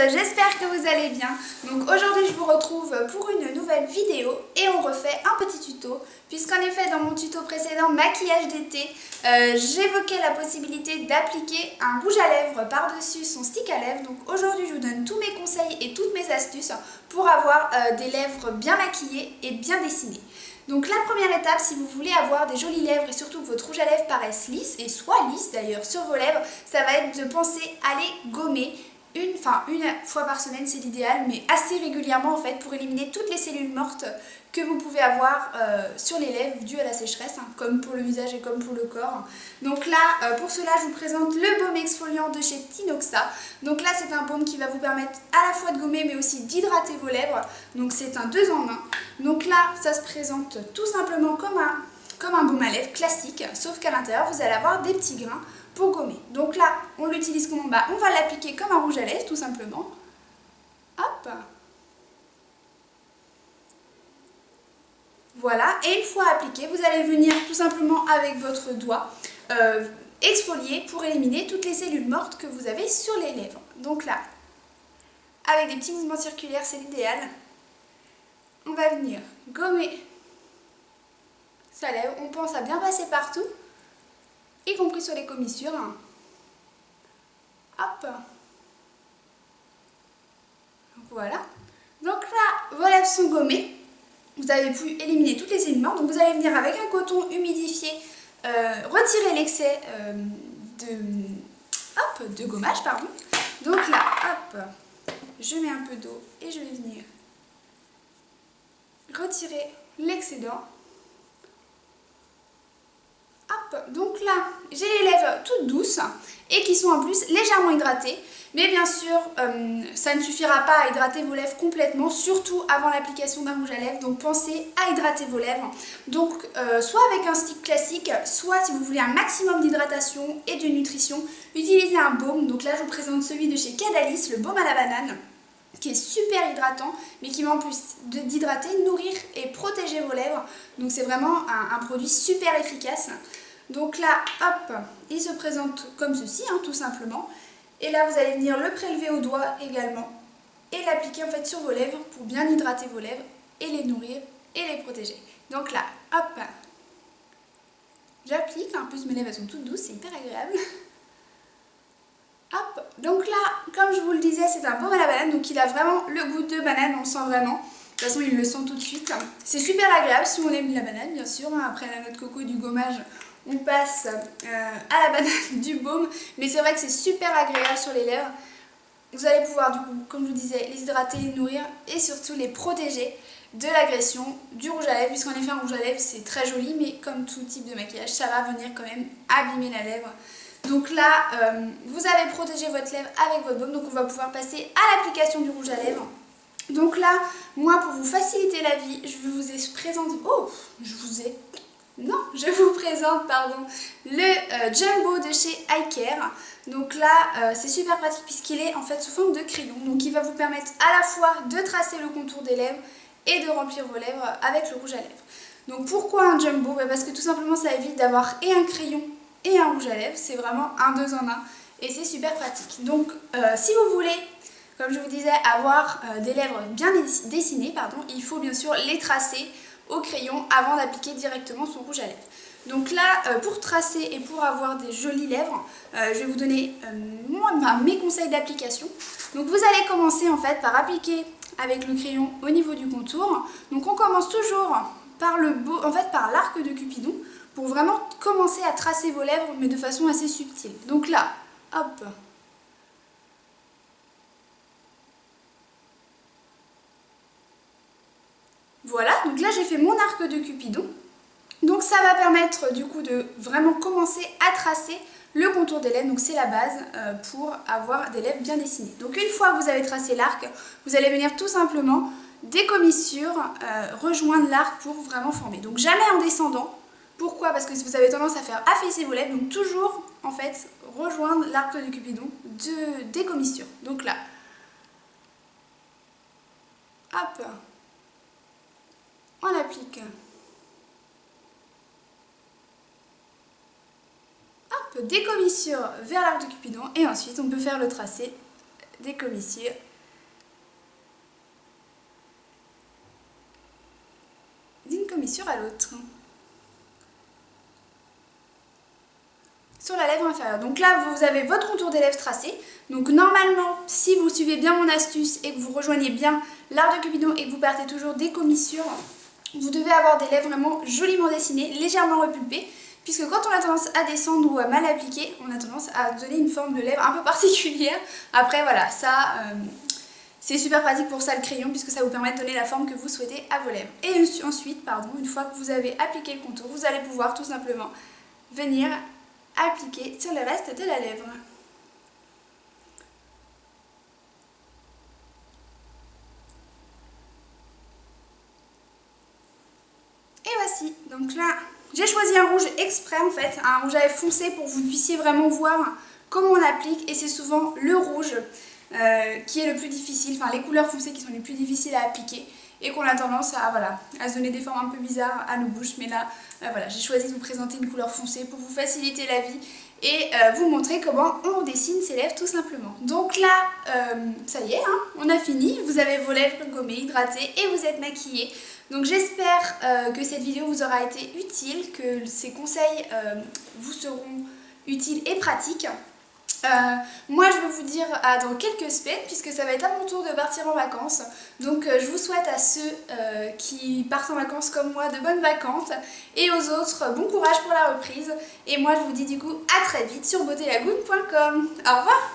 j'espère que vous allez bien. Donc aujourd'hui je vous retrouve pour une nouvelle vidéo et on refait un petit tuto puisqu'en effet dans mon tuto précédent maquillage d'été, j'évoquais la possibilité d'appliquer un rouge à lèvres par-dessus son stick à lèvres. Donc aujourd'hui je vous donne tous mes conseils et toutes mes astuces pour avoir des lèvres bien maquillées et bien dessinées. Donc la première étape, si vous voulez avoir des jolies lèvres et surtout que votre rouge à lèvres paraisse lisse, et soit lisse d'ailleurs sur vos lèvres, ça va être de penser à les gommer une fois par semaine, c'est l'idéal, mais assez régulièrement en fait pour éliminer toutes les cellules mortes que vous pouvez avoir sur les lèvres dues à la sécheresse, comme pour le visage et comme pour le corps. Donc là, pour cela, je vous présente le baume exfoliant de chez Tinoxa. Donc là, c'est un baume qui va vous permettre à la fois de gommer mais aussi d'hydrater vos lèvres. Donc c'est un 2 en 1. Donc là, ça se présente tout simplement comme un baume à lèvres classique, sauf qu'à l'intérieur, vous allez avoir des petits grains pour gommer. Donc là, on l'utilise comment? On va l'appliquer comme un rouge à lèvres, tout simplement. Hop. Voilà, et une fois appliqué, vous allez venir tout simplement avec votre doigt exfolier pour éliminer toutes les cellules mortes que vous avez sur les lèvres. Donc là, avec des petits mouvements circulaires, c'est l'idéal. On va venir gommer sa lèvre. On pense à bien passer partout, y compris sur les commissures. Hop. Voilà. Donc là, vos lèvres sont gommées. Vous avez pu éliminer toutes les cellules mortes. Donc vous allez venir avec un coton humidifié, retirer l'excès de gommage, pardon. Donc là, hop, je mets un peu d'eau et je vais venir retirer l'excédent. Hop, donc là, j'ai les lèvres toutes douces et qui sont en plus légèrement hydratées. Mais bien sûr, ça ne suffira pas à hydrater vos lèvres complètement, surtout avant l'application d'un rouge à lèvres. Donc pensez à hydrater vos lèvres. Donc soit avec un stick classique, soit si vous voulez un maximum d'hydratation et de nutrition, utilisez un baume. Donc là, je vous présente celui de chez Cadalis, le baume à la banane, qui est super hydratant, mais qui va en plus d'hydrater, nourrir et protéger vos lèvres. Donc c'est vraiment un produit super efficace. Donc là, hop, il se présente comme ceci, tout simplement. Et là, vous allez venir le prélever au doigt également et l'appliquer en fait sur vos lèvres pour bien hydrater vos lèvres et les nourrir et les protéger. Donc là, hop, j'applique. En plus, mes lèvres elles sont toutes douces, c'est hyper agréable. Hop, donc là, comme je vous le disais, c'est un baume à la banane, donc il a vraiment le goût de banane, on le sent vraiment. De toute façon, il le sent tout de suite. C'est super agréable si on aime la banane, bien sûr. Après la noix de coco et du gommage, on passe à la banane du baume. Mais c'est vrai que c'est super agréable sur les lèvres. Vous allez pouvoir, du coup, comme je vous disais, les hydrater, les nourrir et surtout les protéger de l'agression du rouge à lèvres. Puisqu'en effet, un rouge à lèvres, c'est très joli, mais comme tout type de maquillage, ça va venir quand même abîmer la lèvre. Donc là, vous avez protégé votre lèvre avec votre baume. Donc on va pouvoir passer à l'application du rouge à lèvres. Donc là, moi, pour vous faciliter la vie, je vous ai présenté... Oh, je vous présente, pardon, le Jumbo de chez iCare. Donc là, c'est super pratique puisqu'il est en fait sous forme de crayon. Donc il va vous permettre à la fois de tracer le contour des lèvres et de remplir vos lèvres avec le rouge à lèvres. Donc pourquoi un Jumbo? Parce que tout simplement, ça évite d'avoir et un crayon et un rouge à lèvres. C'est vraiment un 2 en 1 et c'est super pratique. Donc si vous voulez... Comme je vous disais, avoir des lèvres bien dessinées, il faut bien sûr les tracer au crayon avant d'appliquer directement son rouge à lèvres. Donc là, pour tracer et pour avoir des jolies lèvres, je vais vous donner mes conseils d'application. Donc vous allez commencer en fait par appliquer avec le crayon au niveau du contour. Donc on commence toujours par par l'arc de Cupidon pour vraiment commencer à tracer vos lèvres mais de façon assez subtile. Donc là, hop. Voilà, donc là j'ai fait mon arc de Cupidon. Donc ça va permettre du coup de vraiment commencer à tracer le contour des lèvres. Donc c'est la base pour avoir des lèvres bien dessinées. Donc une fois que vous avez tracé l'arc, vous allez venir tout simplement des commissures rejoindre l'arc pour vraiment former. Donc jamais en descendant. Pourquoi? Parce que vous avez tendance à faire affaisser vos lèvres. Donc toujours en fait rejoindre l'arc de Cupidon des commissures. Donc là, hop. On applique des commissures vers l'arc de Cupidon et ensuite on peut faire le tracé des commissures. D'une commissure à l'autre. Sur la lèvre inférieure. Donc là, vous avez votre contour des lèvres tracé. Donc normalement, si vous suivez bien mon astuce et que vous rejoignez bien l'art de Cupidon et que vous partez toujours des commissures, vous devez avoir des lèvres vraiment joliment dessinées, légèrement repulpées, puisque quand on a tendance à descendre ou à mal appliquer, on a tendance à donner une forme de lèvre un peu particulière. Après voilà, ça c'est super pratique pour ça le crayon, puisque ça vous permet de donner la forme que vous souhaitez à vos lèvres. Et ensuite, une fois que vous avez appliqué le contour, vous allez pouvoir tout simplement venir appliquer sur le reste de la lèvre. Et voici, donc là, j'ai choisi un rouge exprès en fait, un rouge à lèvres foncé pour que vous puissiez vraiment voir comment on applique, et c'est souvent le rouge qui est le plus difficile, enfin les couleurs foncées qui sont les plus difficiles à appliquer et qu'on a tendance à, voilà, à se donner des formes un peu bizarres à nos bouches. Mais là, voilà, j'ai choisi de vous présenter une couleur foncée pour vous faciliter la vie et vous montrer comment on dessine ses lèvres tout simplement. Donc là, ça y est, hein, on a fini, vous avez vos lèvres gommées, hydratées et vous êtes maquillées. Donc j'espère que cette vidéo vous aura été utile, que ces conseils vous seront utiles et pratiques. Moi je vais vous dire à dans quelques semaines, puisque ça va être à mon tour de partir en vacances. Donc je vous souhaite à ceux qui partent en vacances comme moi de bonnes vacances, et aux autres bon courage pour la reprise. Et moi je vous dis du coup à très vite sur beautélagoon.com. Au revoir.